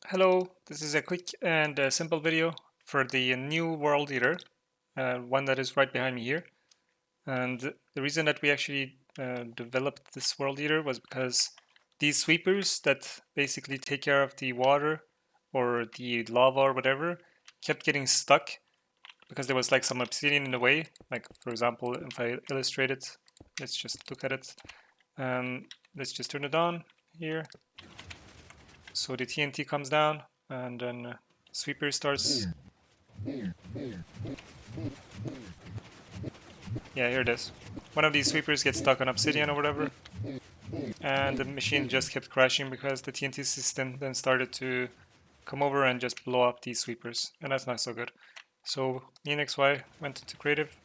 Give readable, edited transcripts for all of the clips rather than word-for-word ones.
Hello, this is a quick and simple video for the new World Eater, one that is right behind me here. And the reason that we actually developed this World Eater was because these sweepers that basically take care of the water or the lava or whatever kept getting stuck because there was like some obsidian in the way. Like for example, if I illustrate it, let's just look at it. Let's just turn it on here. So the TNT comes down and then sweeper starts. Yeah, here it is. One of these sweepers gets stuck on obsidian or whatever, and the machine just kept crashing because the TNT system then started to come over and just blow up these sweepers, and that's not so good. So me and XY went into creative,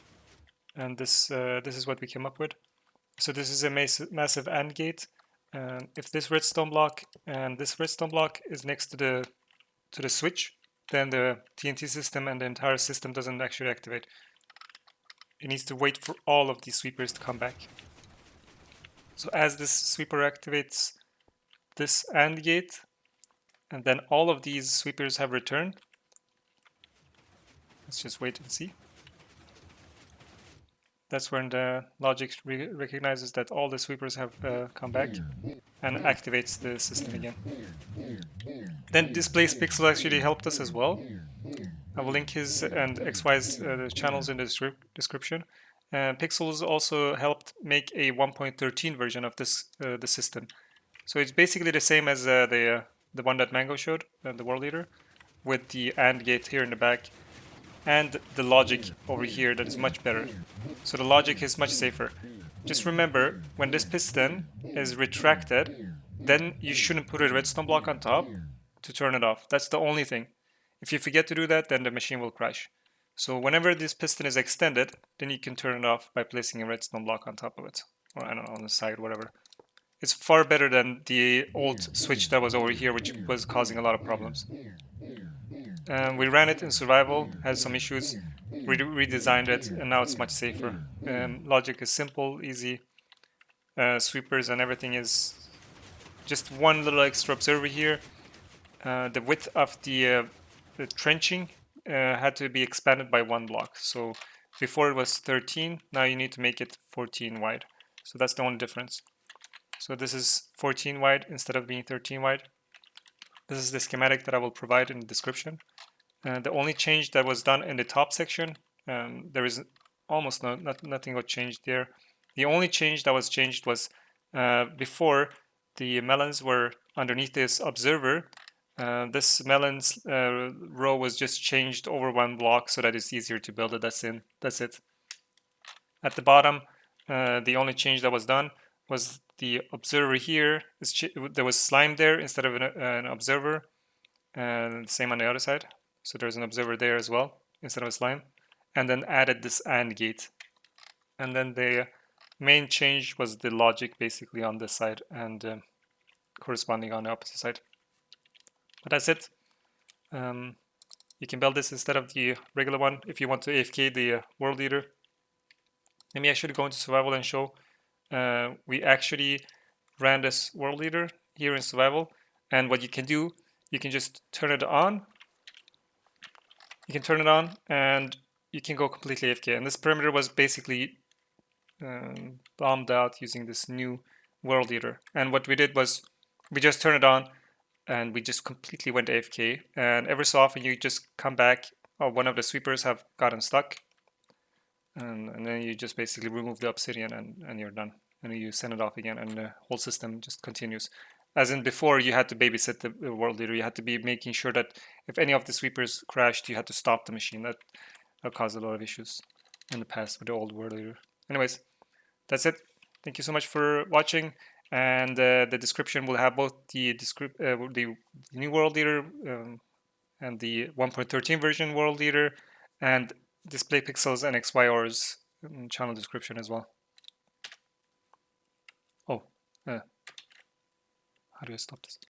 and this is what we came up with. So this is a massive AND gate. If this redstone block and this redstone block is next to the switch, then the TNT system and the entire system doesn't actually activate. It needs to wait for all of these sweepers to come back. So as this sweeper activates this AND gate, and then all of these sweepers have returned. Let's just wait and see. That's when the logic recognizes that all the sweepers have come back and activates the system again. Then Displace Pixel actually helped us as well. I will link his and XY's channels in the description. Pixels also helped make a 1.13 version of this the system. So it's basically the same as the one that Mango showed, the World Eater, with the AND gate here in the back, and the logic over here that is much better. So the logic is much safer. Just remember, when this piston is retracted, then you shouldn't put a redstone block on top to turn it off. That's the only thing. If you forget to do that, then the machine will crash. So whenever this piston is extended, then you can turn it off by placing a redstone block on top of it. Or I don't know, on the side, whatever. It's far better than the old switch that was over here, which was causing a lot of problems. We ran it in survival, had some issues, redesigned it, and now it's much safer. Logic is simple, easy. Sweepers and everything is just one little extra observer here. The width of the trenching had to be expanded by 1 block. So before it was 13, now you need to make it 14 wide. So that's the only difference. So this is 14 wide instead of being 13 wide. This is the schematic that I will provide in the description. The only change that was done in the top section, there is almost nothing got changed there. The only change that was changed was before the melons were underneath this observer. This melons row was just changed over 1 block so that it's easier to build it. That's it. At the bottom, the only change that was done was the observer here. There was slime there instead of an observer, and same on the other side. So there's an observer there as well instead of a slime, and then added this AND gate. And then the main change was the logic basically on this side and corresponding on the opposite side. But that's it. You can build this instead of the regular one if you want to AFK the World Eater. Let me actually go into survival and show. We actually ran this World Eater here in survival, and what you can do, you can just turn it on. You can turn it on and you can go completely AFK. And this perimeter was basically bombed out using this new World Eater. And what we did was we just turned it on and we just completely went AFK. And every so often you just come back. Oh, one of the sweepers have gotten stuck. And then you just basically remove the obsidian and you're done. And you send it off again and the whole system just continues. As in before, you had to babysit the World Eater. You had to be making sure that if any of the sweepers crashed, you had to stop the machine. That caused a lot of issues in the past with the old World Eater. Anyways, that's it. Thank you so much for watching. And the description will have both the new World Eater and the 1.13 version World Eater and Display Pixels and XYR's channel description as well. Oh, how do I stop this?